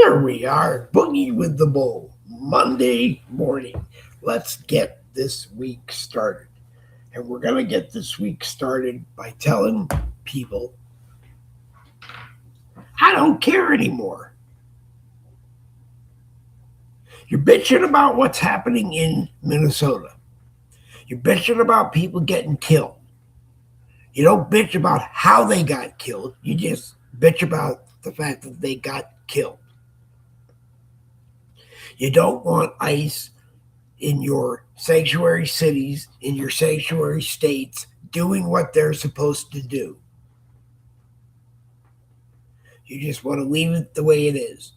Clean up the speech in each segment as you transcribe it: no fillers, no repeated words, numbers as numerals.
Here we are, Boogie with the Bull, Monday morning. Let's get this week started. And we're going to get this week started by telling people, I don't care anymore. You're bitching about what's happening in Minnesota. You're bitching about people getting killed. You don't bitch about how they got killed. You just bitch about the fact that they got killed. You don't want ICE in your sanctuary cities, in your sanctuary states, doing what they're supposed to do. You just want to leave it the way it is.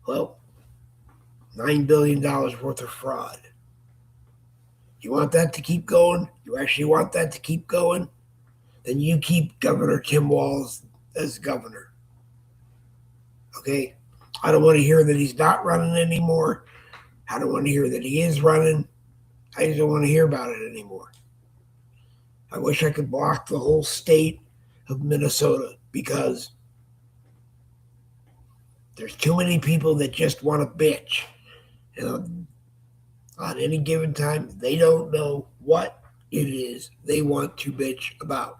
Well, $9 billion worth of fraud. You want that to keep going? You actually want that to keep going? Then you keep Governor Tim Walz as governor. Okay? I don't want to hear that he's not running anymore. I don't want to hear that he is running. I just don't want to hear about it anymore. I wish I could block the whole state of Minnesota because there's too many people that just want to bitch. On any given time, they don't know what it is they want to bitch about.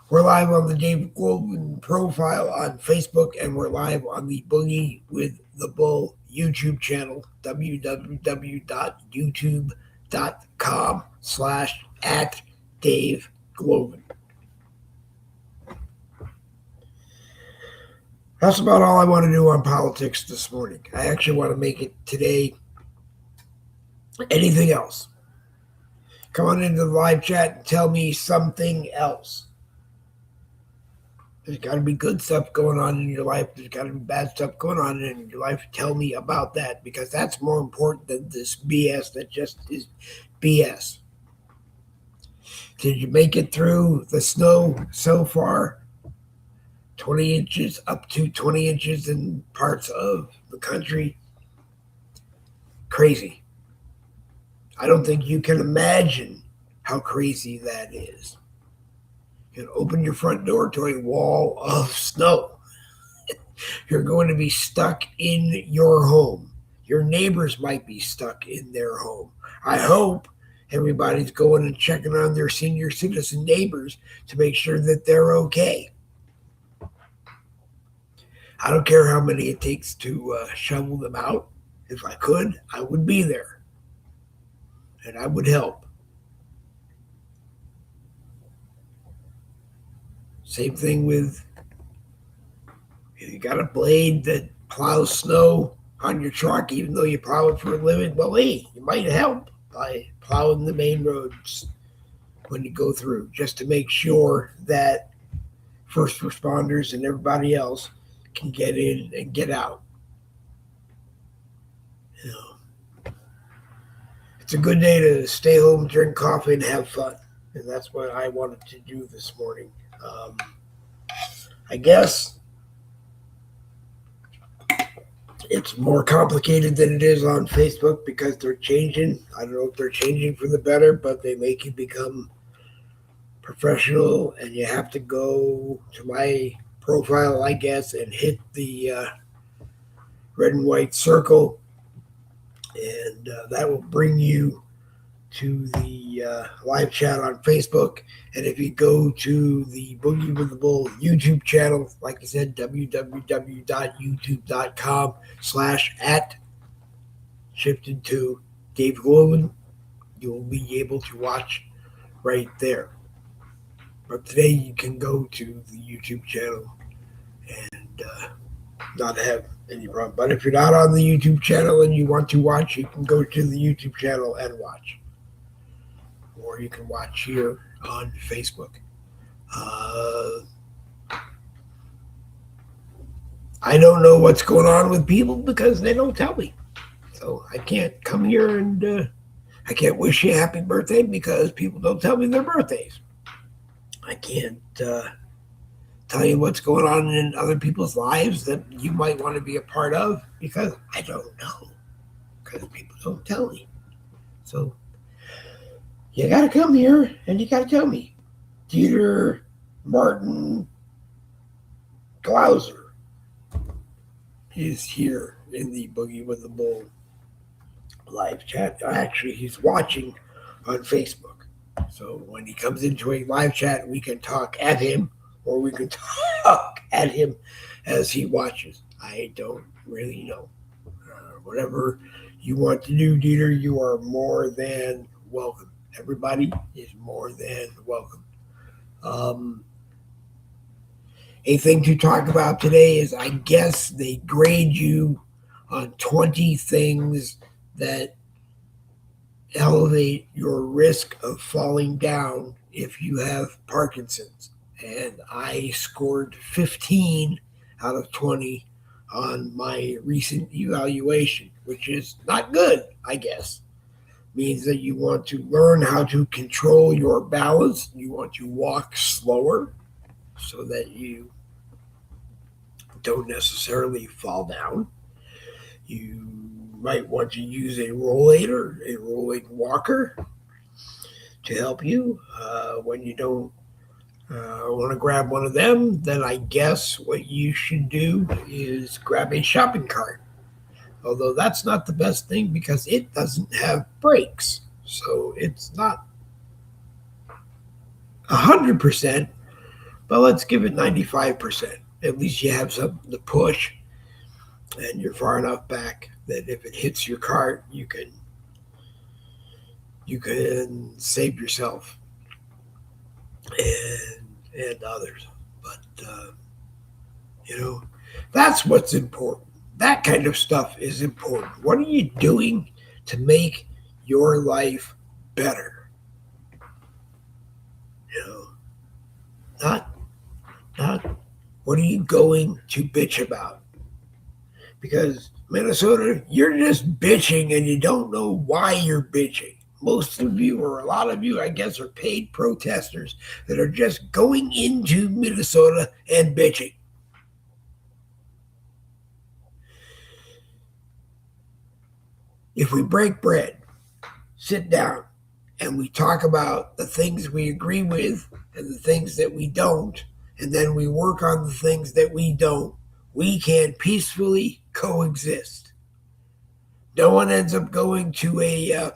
We're live on the Dave Goldman profile on Facebook, and we're live on the Boogie with the Bull YouTube channel, www.youtube.com/@DaveGloven. That's about all I want to do on politics this morning. I actually want to make it today anything else. Come on into the live chat and tell me something else. There's got to be good stuff going on in your life. There's got to be bad stuff going on in your life. Tell me about that, because that's more important than this BS that just is BS. Did you make it through the snow so far? 20 inches, up to 20 inches in parts of the country. Crazy. I don't think you can imagine how crazy that is. You can open your front door to a wall of snow. You're going to be stuck in your home. Your neighbors might be stuck in their home. I hope everybody's going and checking on their senior citizen neighbors to make sure that they're okay. I don't care how many it takes to shovel them out. If I could, I would be there. And I would help. Same thing with, you got a blade that plows snow on your truck, even though you plow it for a living. Well, hey, you might help by plowing the main roads when you go through, just to make sure that first responders and everybody else can get in and get out. You know, it's a good day to stay home, drink coffee, and have fun. And that's what I wanted to do this morning. I guess it's more complicated than it is on Facebook because they're changing. I don't know if they're changing for the better, but they make you become professional, and you have to go to my profile, I guess, and hit the red and white circle, and that will bring you to the live chat on Facebook. And if you go to the Boogie with the Bull YouTube channel, like I said, www.youtube.com/@shifted to Dave Goldman, you'll be able to watch right there. But today you can go to the YouTube channel and not have any problem. But if you're not on the YouTube channel and you want to watch, you can go to the YouTube channel and watch. Or you can watch here on Facebook. I don't know what's going on with people because they don't tell me. So I can't come here and I can't wish you a happy birthday because people don't tell me their birthdays. I can't tell you what's going on in other people's lives that you might want to be a part of because I don't know. Because people don't tell me. So you got to come here and you got to tell me. Dieter Martin Glauser is here in the Boogie with the Bull live chat. Actually, he's watching on Facebook. So when he comes into a live chat, we can talk at him or we can talk at him as he watches. I don't really know. Whatever you want to do, Dieter, you are more than welcome. Everybody is more than welcome. Um, a thing to talk about today is I guess they grade you on 20 things that elevate your risk of falling down if you have Parkinson's. And I scored 15 out of 20 on my recent evaluation, which is not good, I guess. Means that you want to learn how to control your balance. You want to walk slower so that you don't necessarily fall down. You might want to use a rollator, a rolling walker, to help you. When you don't want to grab one of them, then I guess what you should do is grab a shopping cart. Although that's not the best thing because it doesn't have brakes. So it's not 100%, but let's give it 95%. At least you have something to push and you're far enough back that if it hits your cart, you can save yourself and others. But you know, that's what's important. That kind of stuff is important. What are you doing to make your life better? You know, not what are you going to bitch about? Because Minnesota, you're just bitching and you don't know why you're bitching. Most of you, or a lot of you, I guess, are paid protesters that are just going into Minnesota and bitching. If we break bread, sit down, and we talk about the things we agree with and the things that we don't, and then we work on the things that we don't, we can peacefully coexist. No one ends up going to a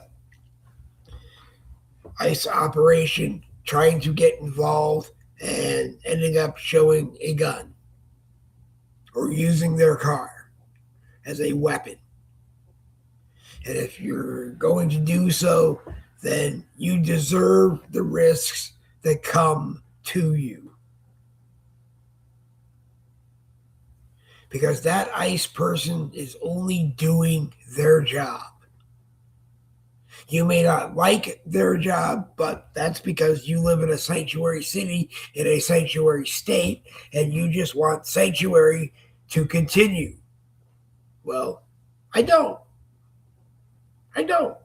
ICE operation trying to get involved and ending up showing a gun or using their car as a weapon. And if you're going to do so, then you deserve the risks that come to you. Because that ICE person is only doing their job. You may not like their job, but that's because you live in a sanctuary city, in a sanctuary state, and you just want sanctuary to continue. Well, I don't. I don't.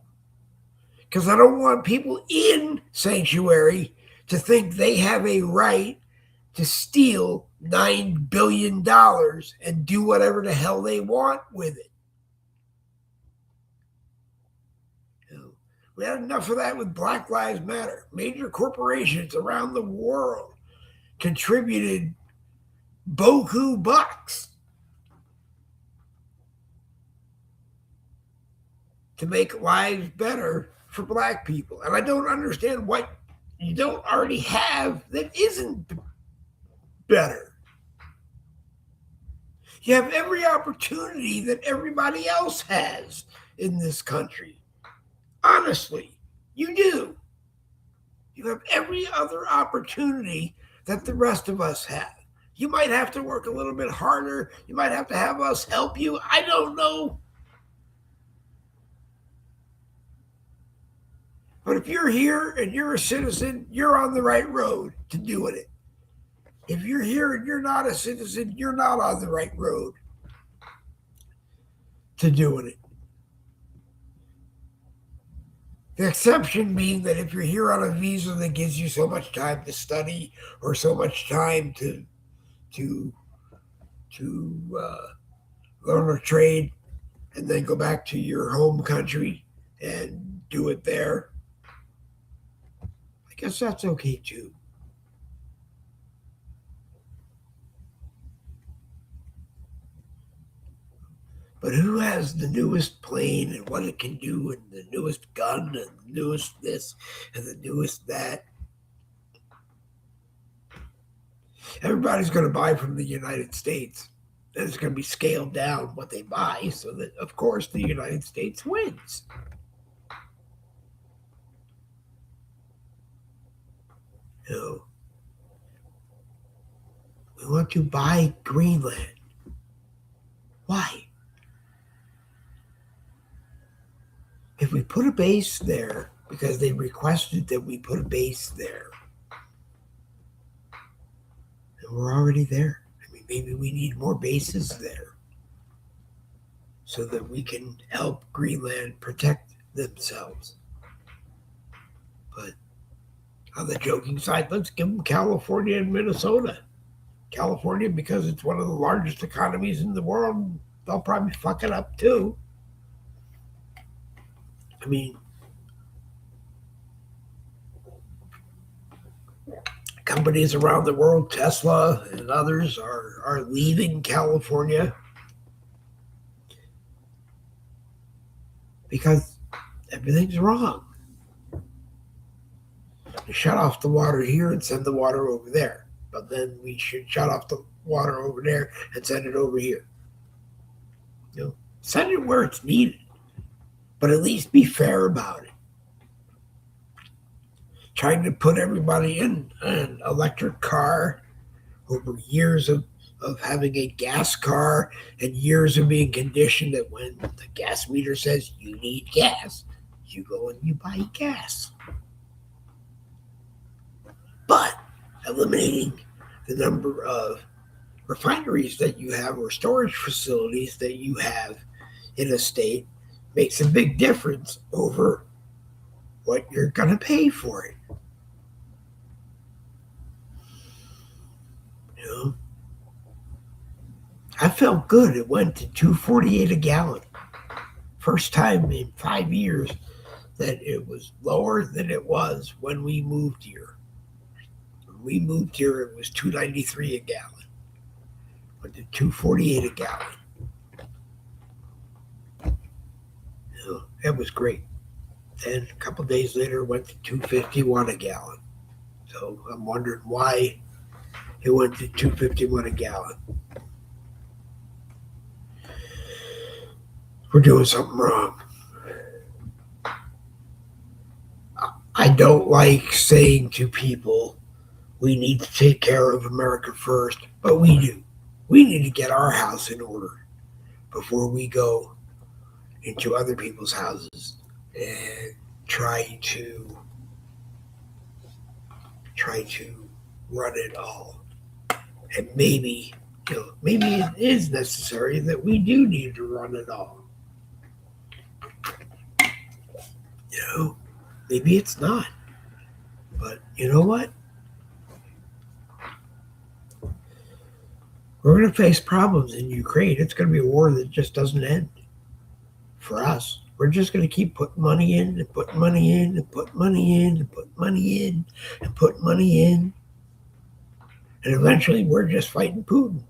Because I don't want people in sanctuary to think they have a right to steal $9 billion and do whatever the hell they want with it. We had enough of that with Black Lives Matter. Major corporations around the world contributed boku bucks to make lives better for black people. And I don't understand what you don't already have that isn't better. You have every opportunity that everybody else has in this country. Honestly, you do. You have every other opportunity that the rest of us have. You might have to work a little bit harder. You might have to have us help you. I don't know. But if you're here and you're a citizen, you're on the right road to doing it. If you're here and you're not a citizen, you're not on the right road to doing it. The exception being that if you're here on a visa that gives you so much time to study or so much time to learn a trade and then go back to your home country and do it there, I guess that's okay too. But who has the newest plane and what it can do and the newest gun and the newest this and the newest that? Everybody's going to buy from the United States. And it's going to be scaled down what they buy so that, of course, the United States wins. You know, we want to buy Greenland. Why? If we put a base there, because they requested that we put a base there, and we're already there. I mean, maybe we need more bases there so that we can help Greenland protect themselves. But on the joking side, let's give them California and Minnesota. California, because it's one of the largest economies in the world, they'll probably fuck it up too. I mean, companies around the world, Tesla and others, are leaving California because everything's wrong. You shut off the water here and send the water over there. But then we should shut off the water over there and send it over here. You know, send it where it's needed, but at least be fair about it. Trying to put everybody in an electric car over years of having a gas car and years of being conditioned that when the gas meter says you need gas, you go and you buy gas. But eliminating the number of refineries that you have or storage facilities that you have in a state makes a big difference over what you're going to pay for it. You know, I felt good. It went to $2.48 a gallon. First time in 5 years that it was lower than it was when we moved here. When we moved here, it was $2.93 a gallon. Went to $2.48 a gallon. You know, it was great. Then a couple of days later, it went to $2.51 a gallon. So I'm wondering why it went to $2.51 a gallon. We're doing something wrong. I don't like saying to people, we need to take care of America first, but we do. We need to get our house in order before we go into other people's houses and try to run it all. And maybe, maybe it is necessary that we do need to run it all. Maybe it's not. But you know what? We're going to face problems in Ukraine. It's going to be a war that just doesn't end for us. We're just going to keep putting money in and putting money in and putting money in and putting money in and putting money in. And eventually we're just fighting Putin,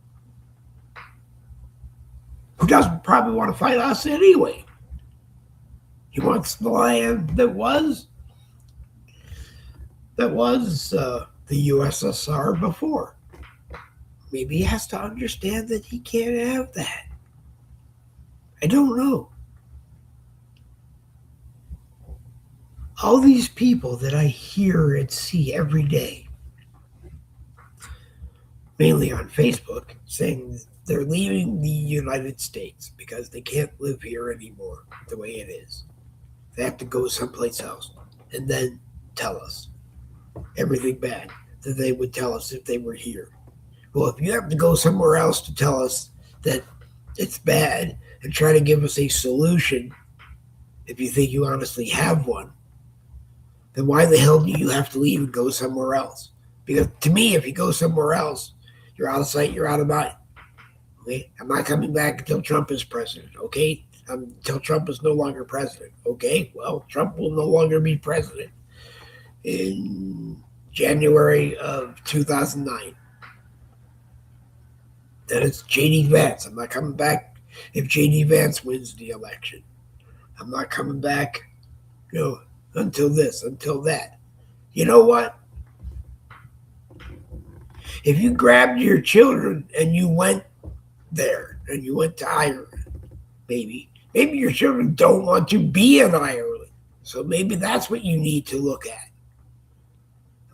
who doesn't probably want to fight us anyway. He wants the land that was the USSR before. Maybe he has to understand that he can't have that. I don't know. All these people that I hear and see every day, mainly on Facebook, saying they're leaving the United States because they can't live here anymore the way it is. They have to go someplace else and then tell us everything bad that they would tell us if they were here. Well, if you have to go somewhere else to tell us that it's bad and try to give us a solution, if you think you honestly have one, then why the hell do you have to leave and go somewhere else? Because to me, if you go somewhere else, you're out of sight, you're out of mind. Okay? I'm not coming back until Trump is president, okay? Until Trump is no longer president, okay? Well, Trump will no longer be president in January of 2009. Then it's J.D. Vance. I'm not coming back if J.D. Vance wins the election. I'm not coming back, until this, until that. You know what? If you grabbed your children and you went there and you went to Ireland, maybe your children don't want to be in Ireland. So maybe that's what you need to look at.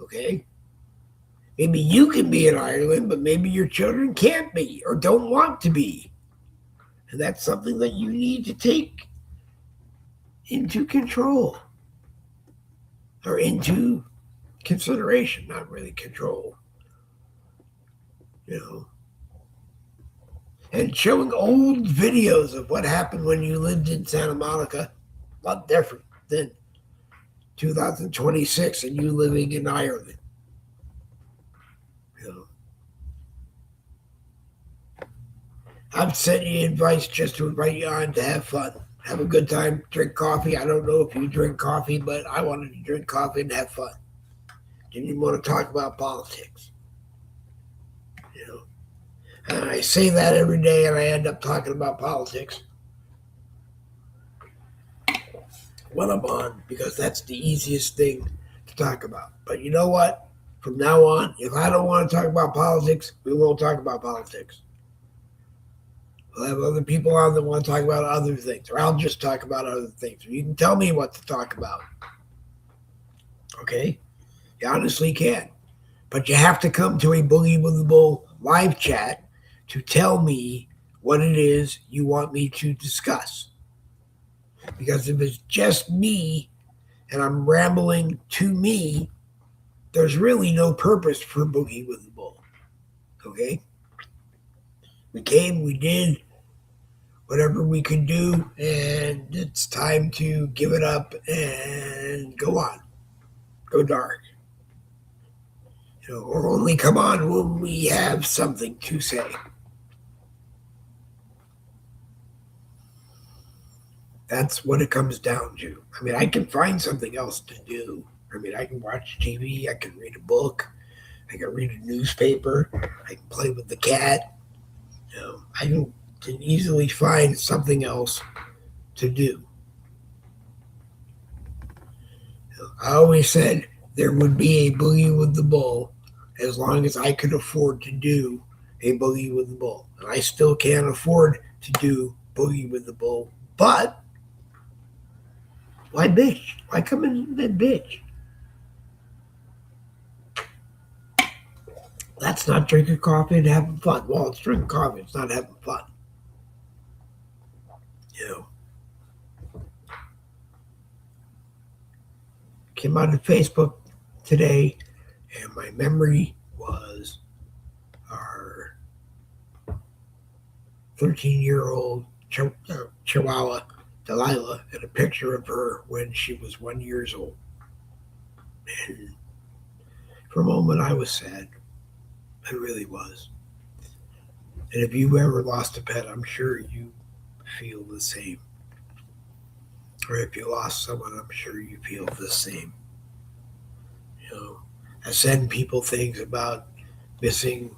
Okay? Maybe you can be in Ireland, but maybe your children can't be or don't want to be. And that's something that you need to take into control or into consideration, not really control. And showing old videos of what happened when you lived in Santa Monica, a lot different than 2026 and you living in Ireland. I've sent you advice just to invite you on to have fun. Have a good time, drink coffee. I don't know if you drink coffee, but I wanted to drink coffee and have fun. Didn't even want to talk about politics. And I say that every day and I end up talking about politics when I'm on, because that's the easiest thing to talk about. But you know what? From now on, if I don't want to talk about politics, we won't talk about politics. We'll have other people on that want to talk about other things, or I'll just talk about other things. You can tell me what to talk about. Okay? You honestly can. But you have to come to a Boogie with the Bull live chat to tell me what it is you want me to discuss. Because if it's just me and I'm rambling to me, there's really no purpose for Boogie with the Bull. Okay? We came, we did whatever we could do, and it's time to give it up and go on. Go dark. Or only come on when we have something to say. That's what it comes down to. I mean, I can find something else to do. I mean, I can watch TV, I can read a book, I can read a newspaper, I can play with the cat. I can easily find something else to do. I always said there would be a Boogie with the Bull as long as I could afford to do a Boogie with the Bull. And I still can't afford to do Boogie with the Bull, but why bitch? Why come in that bitch? That's not drinking coffee and having fun. Well, it's drinking coffee. It's not having fun. Came out of Facebook today, and my memory was our 13-year-old Chihuahua, Delilah, and a picture of her when she was 1 year old. And for a moment, I was sad. I really was. And if you ever lost a pet, I'm sure you feel the same. Or if you lost someone, I'm sure you feel the same. I send people things about missing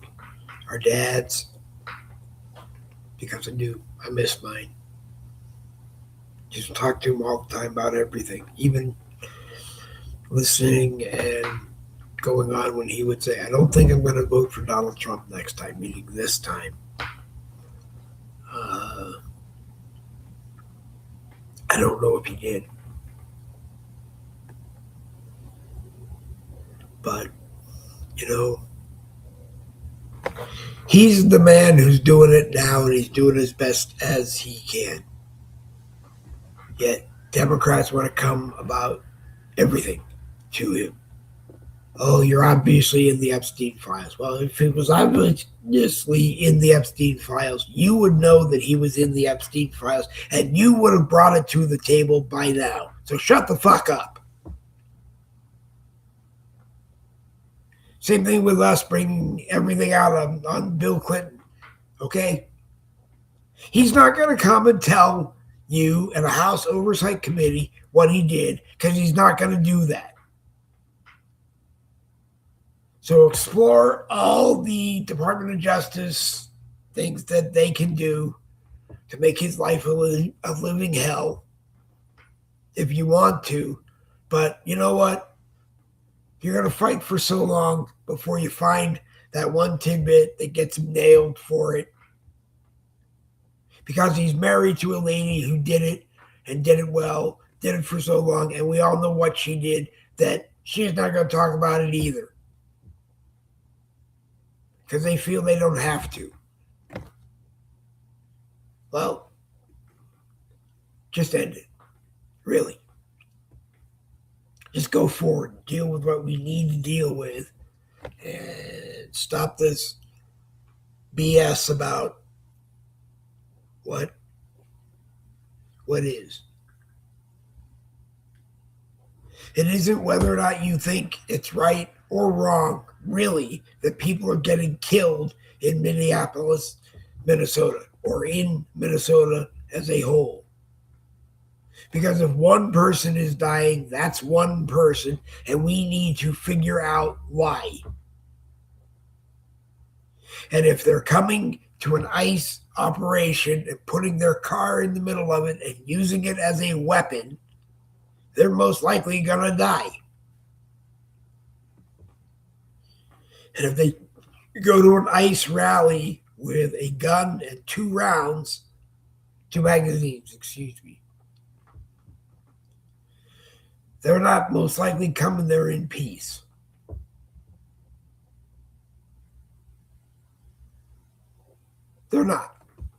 our dads because I miss mine. Just talk to him all the time about everything, even listening and going on when he would say, I don't think I'm going to vote for Donald Trump next time, meaning this time. I don't know if he did. But, he's the man who's doing it now, and he's doing as best as he can. Yet Democrats want to come about everything to him. Oh, you're obviously in the Epstein files. Well, if it was obviously in the Epstein files, you would know that he was in the Epstein files, and you would have brought it to the table by now. So shut the fuck up. Same thing with us bringing everything out on Bill Clinton, okay? He's not going to come and tell you and a House Oversight Committee what he did, because he's not going to do that. So explore all the Department of Justice things that they can do to make his life a living hell if you want to. But you know what? You're going to fight for so long before you find that one tidbit that gets him nailed for it. Because he's married to a lady who did it and did it well, did it for so long, and we all know what she did, that she's not going to talk about it either. Because they feel they don't have to. Well, just end it. Really. Just go forward. Deal with what we need to deal with. And stop this BS about what is. It isn't whether or not you think it's right or wrong, really, that people are getting killed in Minneapolis, Minnesota, or in Minnesota as a whole. Because if one person is dying, that's one person, and we need to figure out why. And if they're coming to an ICE operation and putting their car in the middle of it and using it as a weapon, they're most likely going to die. And if they go to an ICE rally with a gun and two magazines, they're not most likely coming there in peace. They're not.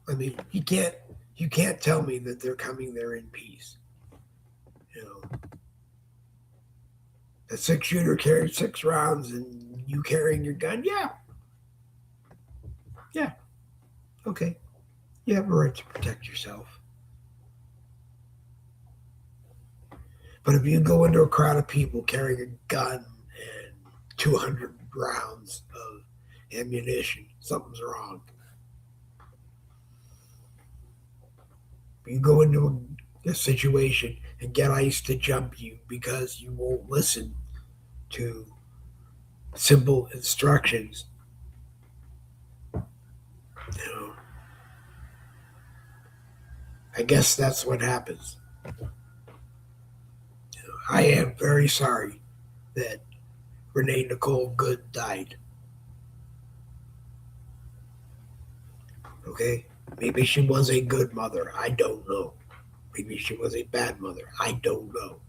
I mean, you can't tell me that they're coming there in peace. You know, a 6-shooter carries 6 rounds and you carrying your gun, yeah, okay, you have a right to protect yourself. But if you go into a crowd of people carrying a gun and 200 rounds of ammunition, something's wrong. You go into a situation and get ICE to jump you because you won't listen to simple instructions. You know, I guess that's what happens. I am very sorry that Renee Nicole Good died. Okay? Maybe she was a good mother. I don't know. Maybe she was a bad mother. I don't know.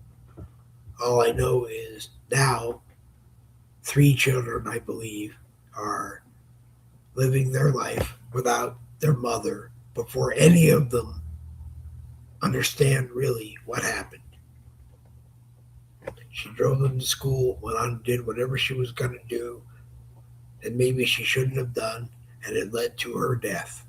All I know is now 3 children, I believe, are living their life without their mother before any of them understand really what happened. She drove them to school, went on and did whatever she was going to do, and maybe she shouldn't have done, and it led to her death.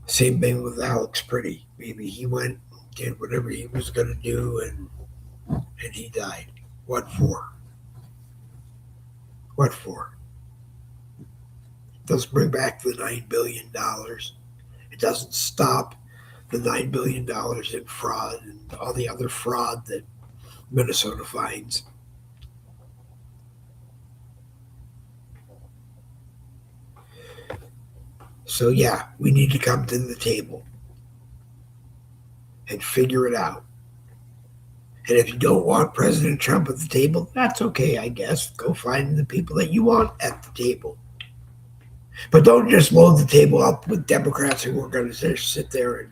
Same thing with Alex Pretty. Maybe he went, did whatever he was going to do, and he died. What for? What for? It doesn't bring back the $9 billion. It doesn't stop the $9 billion in fraud and all the other fraud that Minnesota finds. So yeah, we need to come to the table and figure it out. And if you don't want President Trump at the table, that's okay, I guess. Go find the people that you want at the table. But don't just load the table up with Democrats who are going to sit there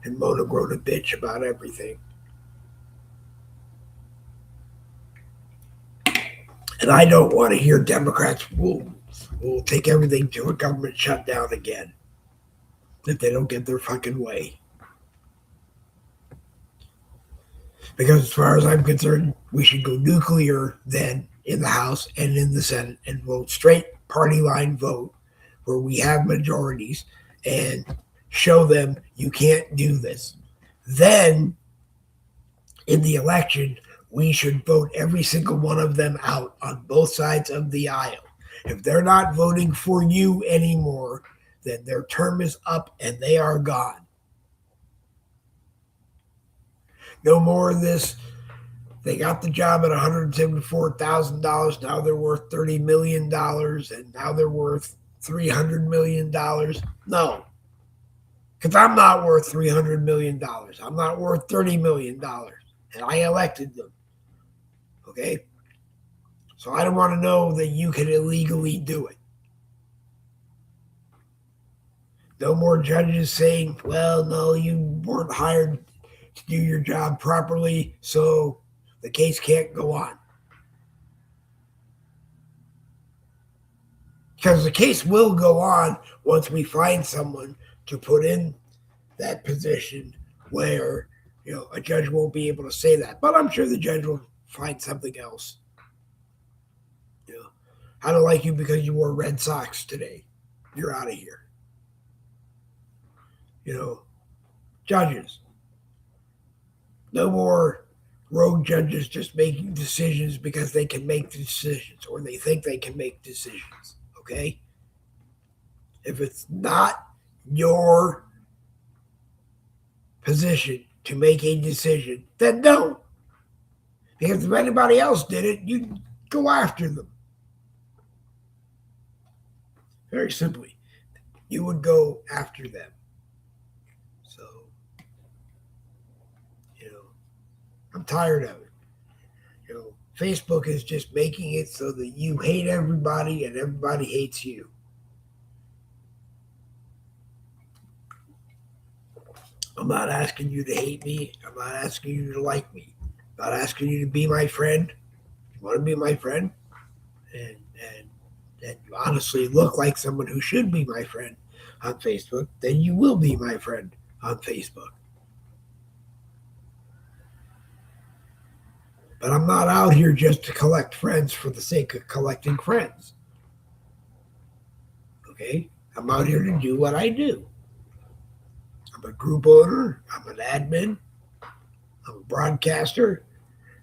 and moan and groan and bitch about everything. And I don't want to hear Democrats will take everything to a government shutdown again if they don't get their fucking way. Because as far as I'm concerned, we should go nuclear then in the House and in the Senate and vote straight party line vote where we have majorities and show them you can't do this. Then in the election, we should vote every single one of them out on both sides of the aisle. If they're not voting for you anymore, then their term is up and they are gone. No more of this. They got the job at $174,000. Now they're worth $30 million, and now they're worth $300 million. No. Because I'm not worth $300 million. I'm not worth $30 million. And I elected them. Okay? So I don't want to know that you can illegally do it. No more judges saying, well, no, you weren't hired to do your job properly, so the case can't go on. Because the case will go on once we find someone to put in that position where, a judge won't be able to say that. But I'm sure the judge will find something else. I don't like you because you wore red socks today. You're out of here. Judges. No more rogue judges just making decisions because they can make decisions or they think they can make decisions. Okay? If it's not your position to make a decision, then don't. Because if anybody else did it, you'd go after them. Very simply, you would go after them. So, I'm tired of it. Facebook is just making it so that you hate everybody and everybody hates you. I'm not asking you to hate me. I'm not asking you to like me. I'm not asking you to be my friend. If you want to be my friend and you honestly look like someone who should be my friend on Facebook, then you will be my friend on Facebook. But I'm not out here just to collect friends for the sake of collecting friends. Okay? I'm out here to do what I do. I'm a group owner. I'm an admin. I'm a broadcaster.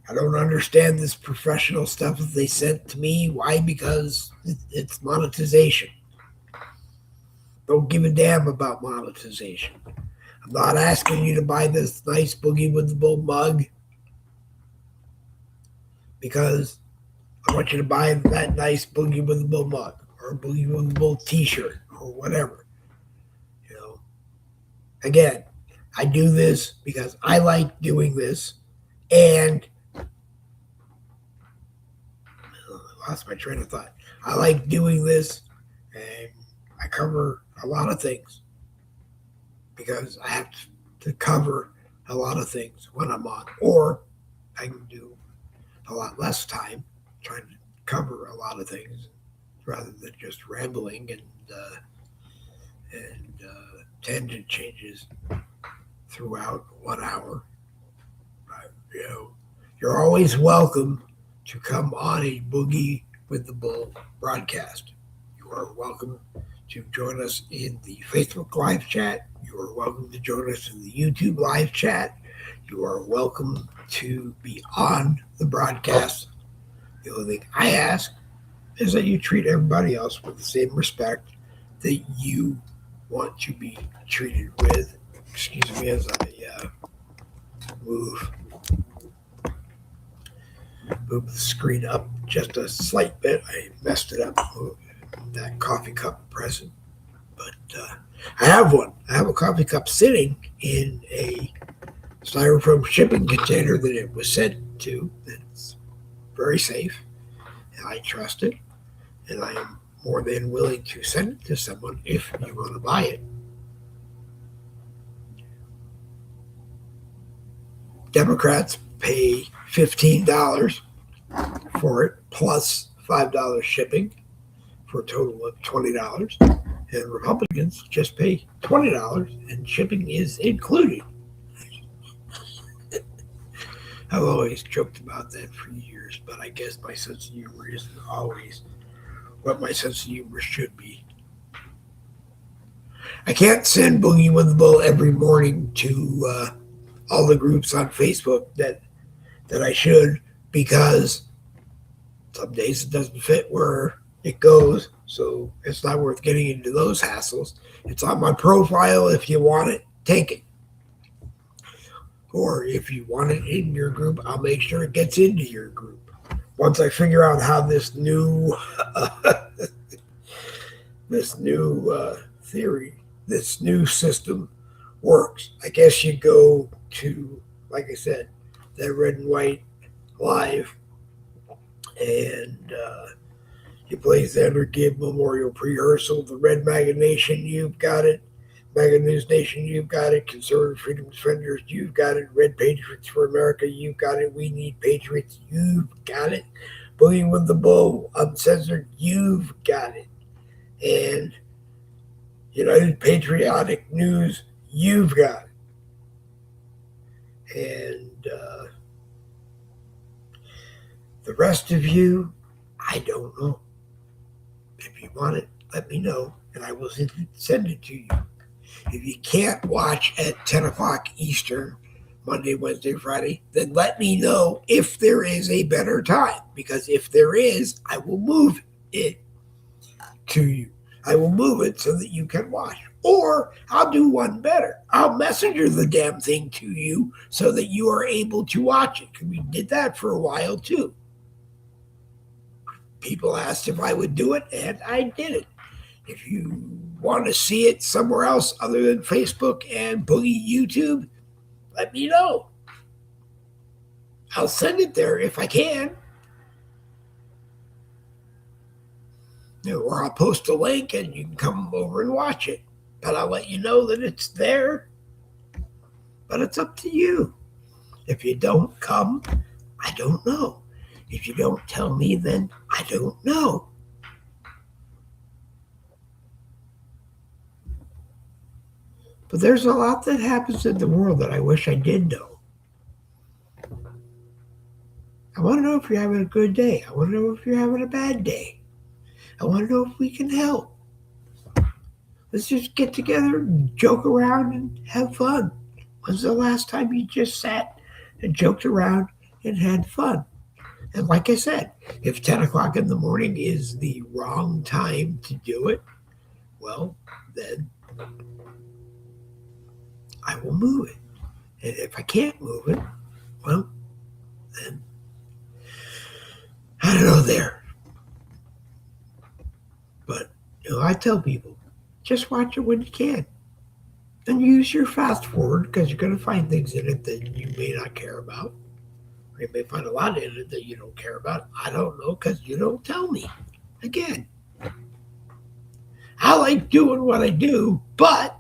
I don't understand this professional stuff that they sent to me. Why? Because it's monetization. Don't give a damn about monetization. I'm not asking you to buy this nice Boogie with the Bull mug because I want you to buy that nice Boogie with the Bull mug or a Boogie with the Bull t-shirt or whatever. Again, I do this because I like doing this, and I lost my train of thought. I like doing this, and I cover a lot of things because I have to cover a lot of things when I'm on, or I can do a lot less time trying to cover a lot of things rather than just rambling and tangent changes throughout 1 hour. You're always welcome to come on a Boogie with the Bull broadcast. You are welcome to join us in the Facebook live chat. You are welcome to join us in the YouTube live chat. You are welcome to be on the broadcast. The only thing I ask is that you treat everybody else with the same respect that you want to be treated with. Excuse me as I move the screen up just a slight bit. I messed it up. That coffee cup present. But I have one. I have a coffee cup sitting in a styrofoam shipping container that it was sent to. It's very safe. And I trust it. And I am more than willing to send it to someone if you want to buy it. Democrats pay $15 for it plus $5 shipping for a total of $20. And Republicans just pay $20 and shipping is included. I've always joked about that for years, but I guess my sense of humor isn't always what my sense of humor should be. I can't send Boogie with the Bull every morning to all the groups on Facebook that I should, because some days it doesn't fit where it goes, so it's not worth getting into those hassles. It's on my profile. If you want it, take it. Or if you want it in your group, I'll make sure it gets into your group. Once I figure out how this new theory, this new system works. I guess you go to, like I said, that Red and White Live, and you play Xander Gibb Memorial Pre-Rehearsal, the Red MAGA Nation, you've got it. MAGA News Nation, you've got it. Conservative Freedom Defenders, you've got it. Red Patriots for America, you've got it. We Need Patriots, you've got it. Boogie with the Bull, Uncensored, you've got it. And United Patriotic News, you've got it. And the rest of you, I don't know. If you want it, let me know, and I will send it to you. If you can't watch at 10 o'clock Eastern, Monday, Wednesday, Friday, then let me know if there is a better time. Because if there is, I will move it to you. I will move it so that you can watch. Or I'll do one better. I'll messenger the damn thing to you so that you are able to watch it. Because we did that for a while too. People asked if I would do it, and I did it. If you want to see it somewhere else other than Facebook and Boogie YouTube, let me know. I'll send it there if I can. Or I'll post a link and you can come over and watch it. But I'll let you know that it's there. But it's up to you. If you don't come, I don't know. If you don't tell me, then I don't know. But there's a lot that happens in the world that I wish I did know. I want to know if you're having a good day. I want to know if you're having a bad day. I want to know if we can help. Let's just get together and joke around and have fun. When's the last time you just sat and joked around and had fun? And like I said, if 10 o'clock in the morning is the wrong time to do it, well, then I will move it. And if I can't move it, well, then I don't know there. But, I tell people, just watch it when you can. And use your fast forward because you're going to find things in it that you may not care about. You may find a lot in it that you don't care about. I don't know because you don't tell me. Again, I like doing what I do, but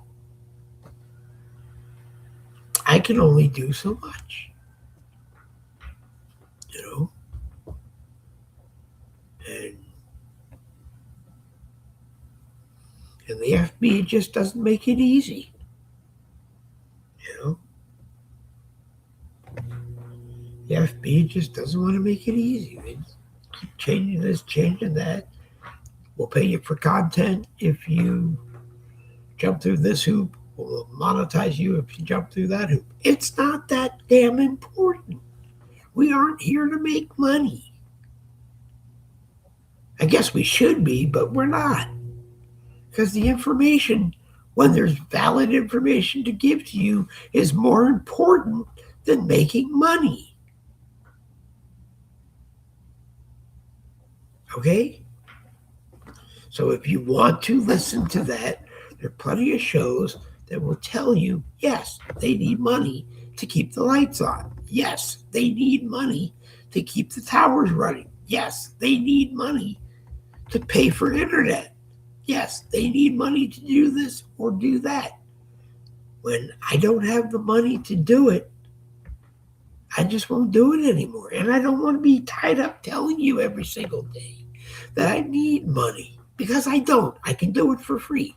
I can only do so much. And the FB just doesn't make it easy. The FB just doesn't want to make it easy. They keep changing this, changing that. We'll pay you for content if you jump through this hoop. We'll monetize you if you jump through that hoop. It's not that damn important. We aren't here to make money. I guess we should be, but we're not. Because the information, when there's valid information to give to you, is more important than making money. Okay? So if you want to listen to that, there are plenty of shows that will tell you, yes, they need money to keep the lights on. Yes, they need money to keep the towers running. Yes, they need money to pay for internet. Yes, they need money to do this or do that. When I don't have the money to do it, I just won't do it anymore. And I don't want to be tied up telling you every single day that I need money, because I don't. I can do it for free.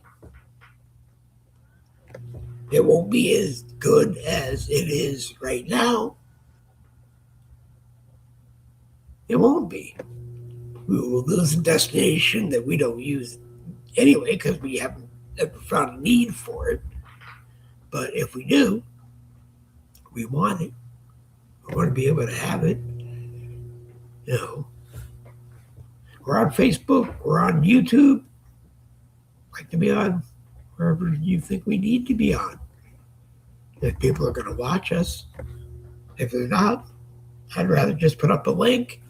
It won't be as good as it is right now. It won't be. We will lose a destination that we don't use anyway because we haven't ever found a need for it. But if we do, we want it. We want to be able to have it. We're on Facebook. We're on YouTube. Like to be on wherever you think we need to be on. If people are going to watch us. If they're not, I'd rather just put up a link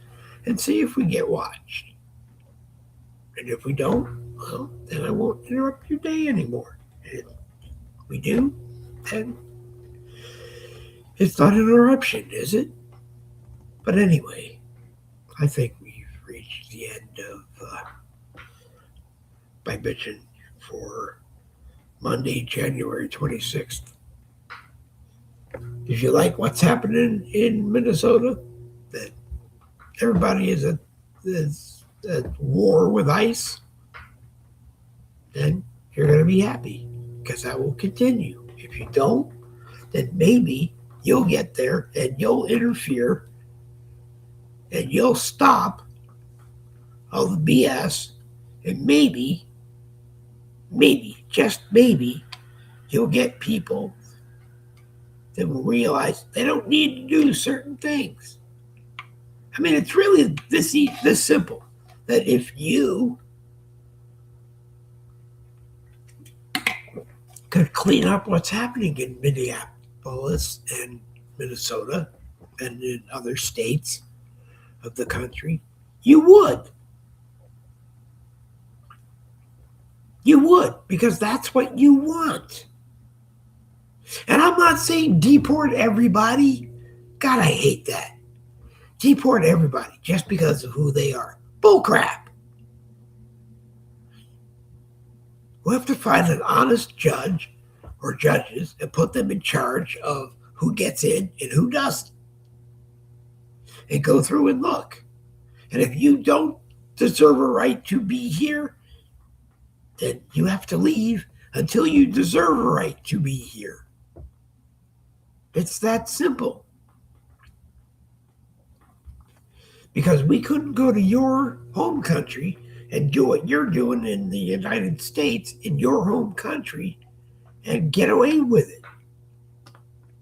and see if we get watched. And if we don't, well, then I won't interrupt your day anymore. And if we do, And it's not an interruption, is it? But anyway, I think we've reached the end of my mission for Monday, January 26th. If you like what's happening in Minnesota, that everybody is at war with ICE, then you're going to be happy because that will continue. If you don't, then maybe you'll get there and you'll interfere and you'll stop all the BS, and maybe, just maybe, you'll get people that will realize they don't need to do certain things. I mean, it's really this simple, that if you could clean up what's happening in Minneapolis and Minnesota and in other states of the country, you would. You would, because that's what you want. And I'm not saying deport everybody. God, I hate that. Deport everybody just because of who they are. Bullcrap. We have to find an honest judge or judges and put them in charge of who gets in and who doesn't. And go through and look. And if you don't deserve a right to be here, then you have to leave until you deserve a right to be here. It's that simple. Because we couldn't go to your home country and do what you're doing in the United States in your home country and get away with it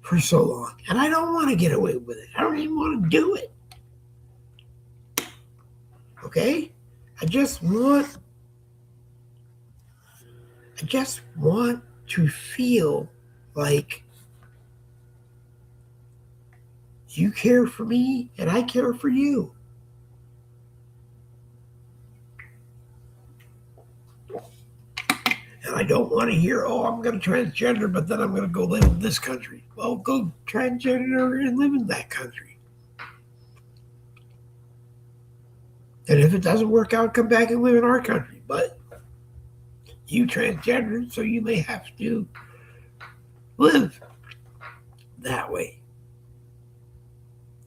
for so long. And I don't want to get away with it. I don't even want to do it. Okay? I just want to feel like you care for me and I care for you. And I don't want to hear, oh, I'm going to transgender, but then I'm going to go live in this country. Well, go transgender and live in that country. And if it doesn't work out, come back and live in our country. But you transgendered, so you may have to live that way.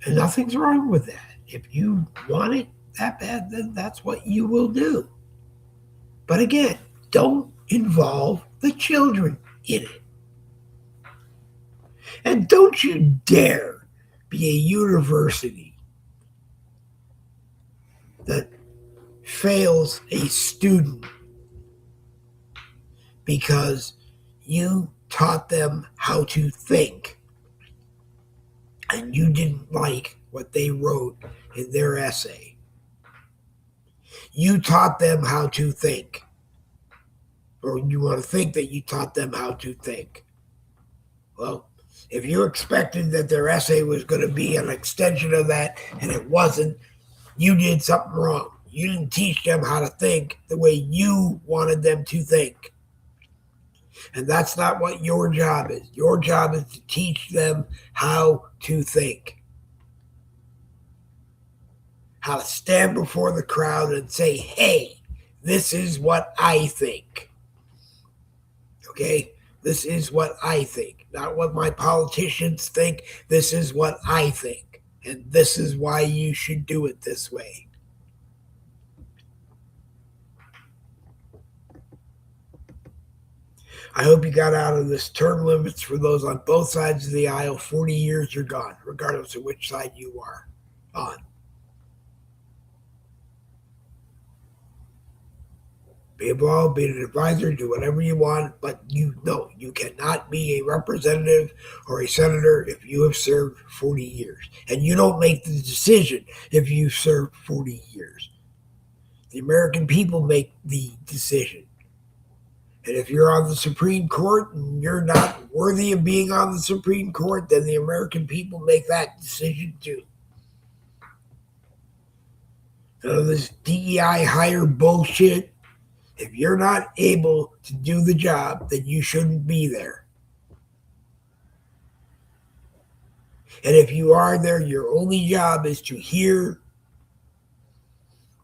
And nothing's wrong with that. If you want it that bad, then that's what you will do. But again, don't involve the children in it. And don't you dare be a university that fails a student because you taught them how to think and you didn't like what they wrote in their essay. You taught them how to think. Or you want to think that you taught them how to think. Well, if you expected that their essay was going to be an extension of that and it wasn't, you did something wrong. You didn't teach them how to think the way you wanted them to think. And that's not what your job is. Your job is to teach them how to think. How to stand before the crowd and say, hey, this is what I think. Okay? This is what I think. Not what my politicians think. This is what I think. And this is why you should do it this way. I hope you got out of this term limits for those on both sides of the aisle. 40 years are gone, regardless of which side you are on. Be involved, be an advisor, do whatever you want, but you know you cannot be a representative or a senator if you have served 40 years. And you don't make the decision if you've served 40 years. The American people make the decision. And if you're on the Supreme Court and you're not worthy of being on the Supreme Court, then the American people make that decision too. None of this DEI hire bullshit. If you're not able to do the job, then you shouldn't be there. And if you are there, your only job is to hear,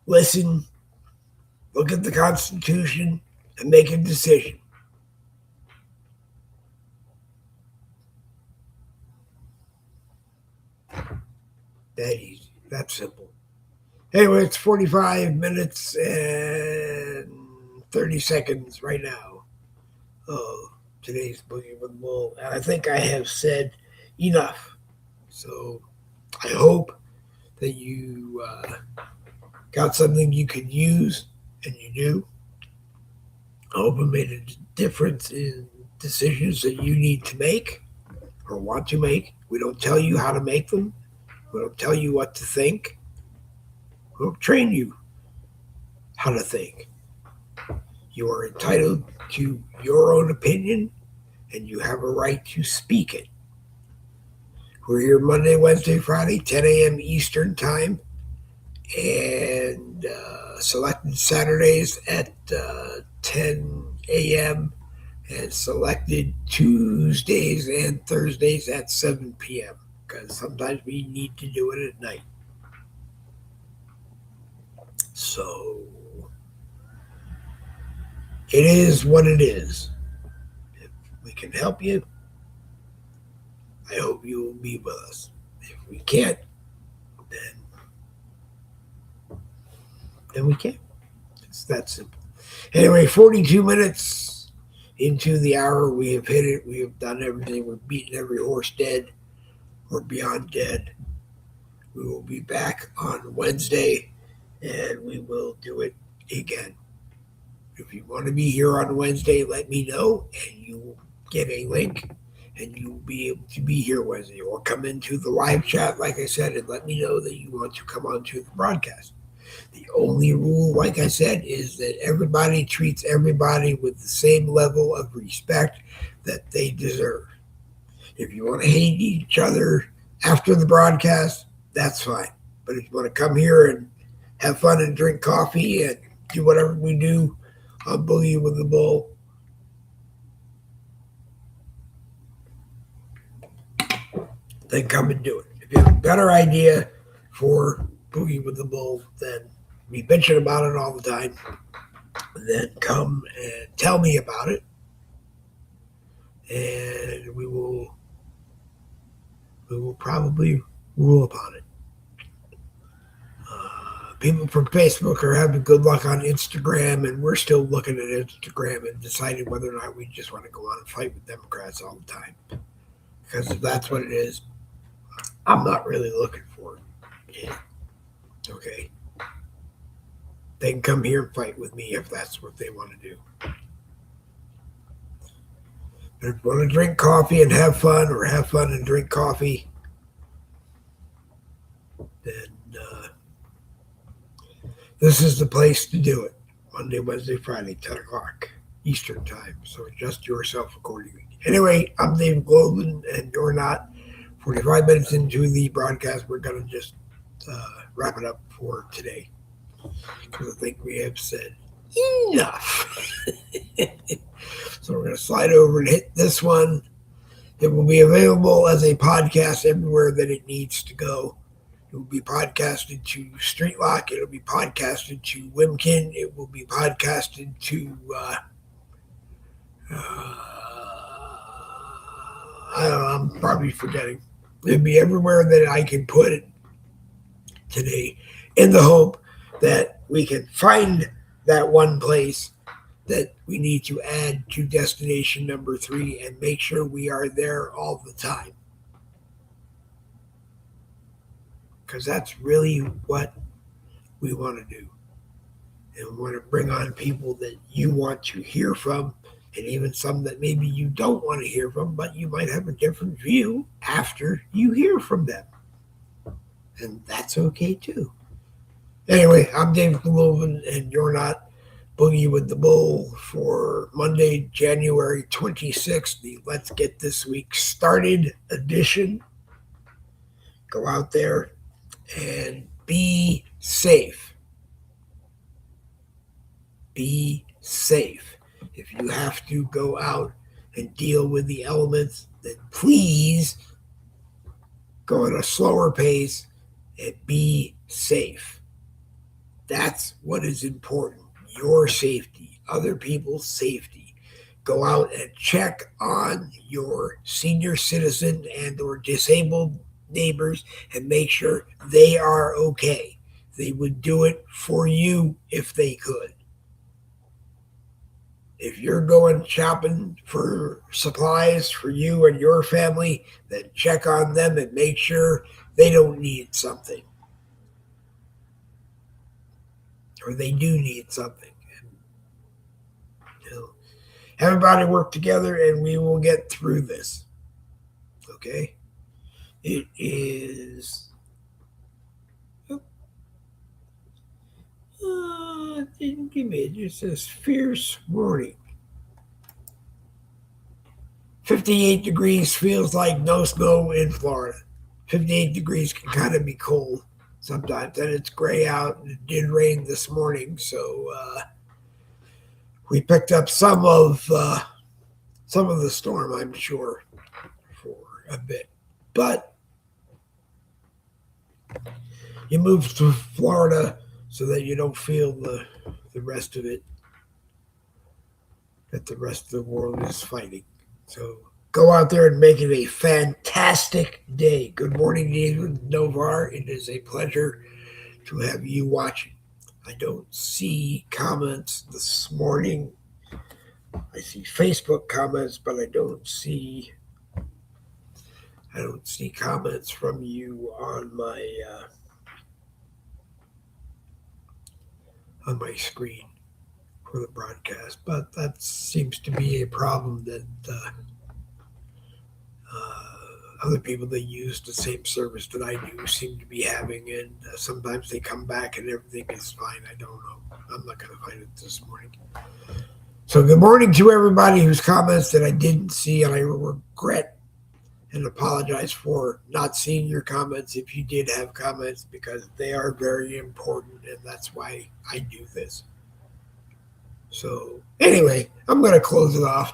listen, look at the Constitution, and make a decision. That easy. That simple. Anyway, it's 45 minutes and 30 seconds right now of today's Boogie with the Bull. And I think I have said enough. So I hope that you got something you can use, and you do. I hope it made a difference in decisions that you need to make or want to make. We don't tell you how to make them. We don't tell you what to think. We don't train you how to think. You are entitled to your own opinion, and you have a right to speak it. We're here Monday, Wednesday, Friday, 10 a.m. Eastern Time, and selected Saturdays at 10 a.m. and selected Tuesdays and Thursdays at 7 p.m. because sometimes we need to do it at night. So it is what it is. If we can help you, I hope you will be with us. If we can't, then we can't. It's that simple. Anyway, 42 minutes into the hour, we have hit it. We have done everything. We've beaten every horse dead or beyond dead. We will be back on Wednesday, and we will do it again. If you want to be here on Wednesday, let me know, and you will get a link, and you will be able to be here Wednesday. Or come into the live chat, like I said, and let me know that you want to come onto the broadcast. The only rule, like I said, is that everybody treats everybody with the same level of respect that they deserve. If you want to hate each other after the broadcast, that's fine. But if you want to come here and have fun and drink coffee and do whatever we do on Boogie with the Bull, then come and do it. If you have a better idea for Boogie with the Bull than me bitching about it all the time, then come and tell me about it, and we will probably rule upon it. People from Facebook are having good luck on Instagram, and we're still looking at Instagram and deciding whether or not we just want to go on and fight with Democrats all the time. Because if that's what it is, I'm not really looking for it. Yeah. Okay. They can come here and fight with me if that's what they want to do. But if you want to drink coffee and have fun, or have fun and drink coffee, then this is the place to do it. Monday, Wednesday, Friday, 10 o'clock Eastern Time. So adjust yourself accordingly. Anyway, I'm Dave Globin, and you're not. 45 minutes into the broadcast, we're going to just wrap it up for today, because I think we have said enough. So we're going to slide over and hit this one. It will be available as a podcast everywhere that it needs to go. It will be podcasted to Streetlock. It will be podcasted to Wimkin. It will be podcasted to I don't know, I'm probably forgetting. It'll be everywhere that I can put it today, in the hope that we can find that one place that we need to add to destination number 3 and make sure we are there all the time. Because that's really what we want to do. And we want to bring on people that you want to hear from, and even some that maybe you don't want to hear from, but you might have a different view after you hear from them. And that's okay too. Anyway, I'm Dave Golovin, and you're not. Boogie with the Bull for Monday, January 26th, the Let's Get This Week Started edition. Go out there and be safe. Be safe. If you have to go out and deal with the elements, then please go at a slower pace, and be safe. That's what is important. Your safety, other people's safety. Go out and check on your senior citizen and or disabled neighbors and make sure they are okay. They would do it for you if they could. If you're going shopping for supplies for you and your family, then check on them and make sure they don't need something or they do need something. You know, everybody work together and we will get through this. Okay? It is. Didn't give me it. It says fierce morning. 58 degrees feels like no snow in Florida. 58 degrees can kind of be cold sometimes, and it's gray out. And it did rain this morning, so we picked up some of the storm, I'm sure, for a bit. But you move to Florida so that you don't feel the rest of it that the rest of the world is fighting. So go out there and make it a fantastic day. Good morning, David Novar. It is a pleasure to have you watching. I don't see comments this morning. I see Facebook comments, but I don't see comments from you on my screen for the broadcast. But that seems to be a problem that other people that use the same service that I do seem to be having, and sometimes they come back and everything is fine. I don't know. I'm not going to find it this morning. So good morning to everybody whose comments that I didn't see, and I regret and apologize for not seeing your comments if you did have comments, because they are very important, and that's why I do this. So anyway, I'm going to close it off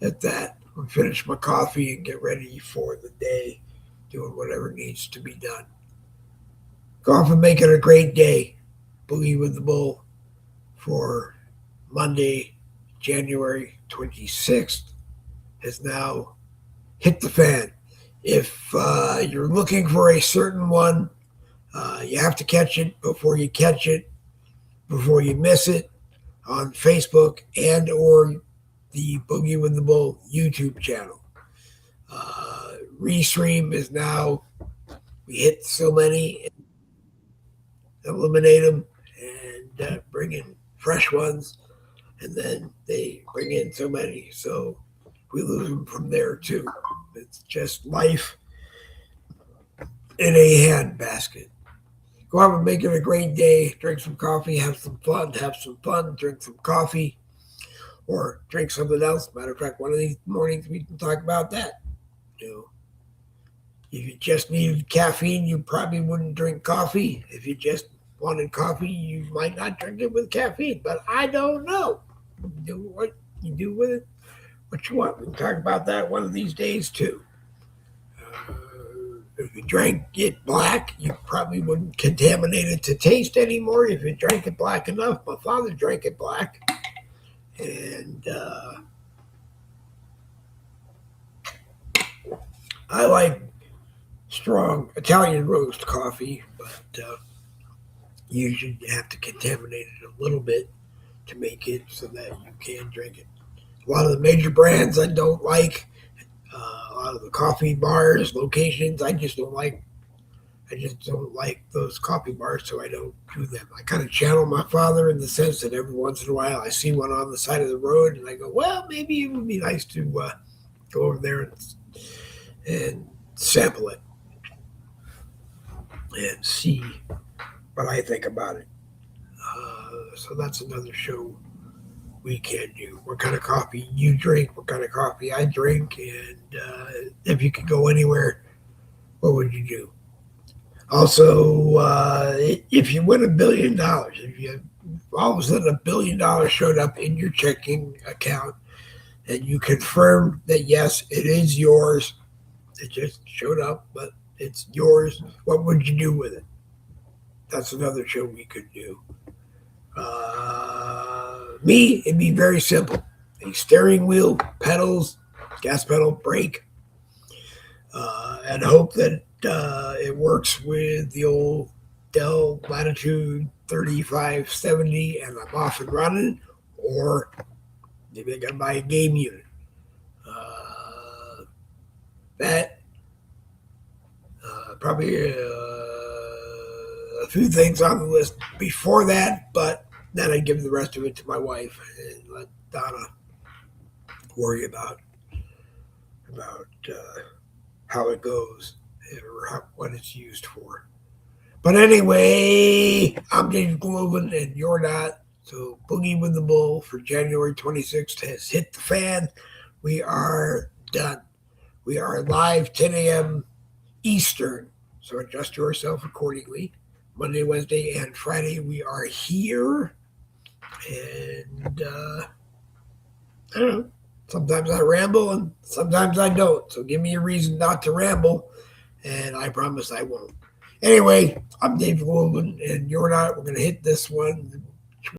at that. I'll finish my coffee and get ready for the day, doing whatever needs to be done. Go off and make it a great day. Boogie with the Bull for Monday, January 26th has now hit the fan. If you're looking for a certain one, you have to catch it before you miss it on Facebook and or the Boogie with the Bull YouTube channel. Restream is now, we hit so many, eliminate them, and bring in fresh ones, and then they bring in so many, so we lose them from there too. It's just life in a handbasket. Go out and make it a great day. Drink some coffee, have some fun, drink some coffee, or drink something else. Matter of fact, one of these mornings we can talk about that. You know, if you just needed caffeine, you probably wouldn't drink coffee. If you just wanted coffee, you might not drink it with caffeine. But I don't know. Do what you do with it, what you want. We can talk about that one of these days too. If you drank it black, you probably wouldn't contaminate it to taste anymore. If you drank it black enough, my father drank it black. And I like strong Italian roast coffee, but usually you have to contaminate it a little bit to make it so that you can drink it. A lot of the major brands I don't like. A lot of the coffee bars, locations, I just don't like those coffee bars, so I don't do them. I kind of channel my father in the sense that every once in a while I see one on the side of the road and I go, well, maybe it would be nice to go over there and sample it and see what I think about it. So that's another show we can do. What kind of coffee you drink, what kind of coffee I drink, and if you could go anywhere, what would you do? Also, if you win $1 billion, if you all of a sudden $1 billion showed up in your checking account and you confirmed that yes, it is yours, It just showed up, but it's yours. What would you do with it? That's another show we could do. Me, it'd be very simple. A steering wheel, pedals, gas pedal, brake, and hope that it works with the old Dell Latitude 3570 and I'm off and running, or maybe I got to buy a game unit. That probably a few things on the list before that, but then I give the rest of it to my wife and let Donna worry about how it goes or what it's used for. But anyway, I'm Dave Gloven and you're not. So Boogie with the Bull for January 26th has hit the fan. We are done. We are live 10 a.m. Eastern. So adjust yourself accordingly. Monday, Wednesday, and Friday we are here. And I don't know. Sometimes I ramble and sometimes I don't. So give me a reason not to ramble, and I promise I won't. Anyway, I'm Dave Wolman, and you're not. We're going to hit this one.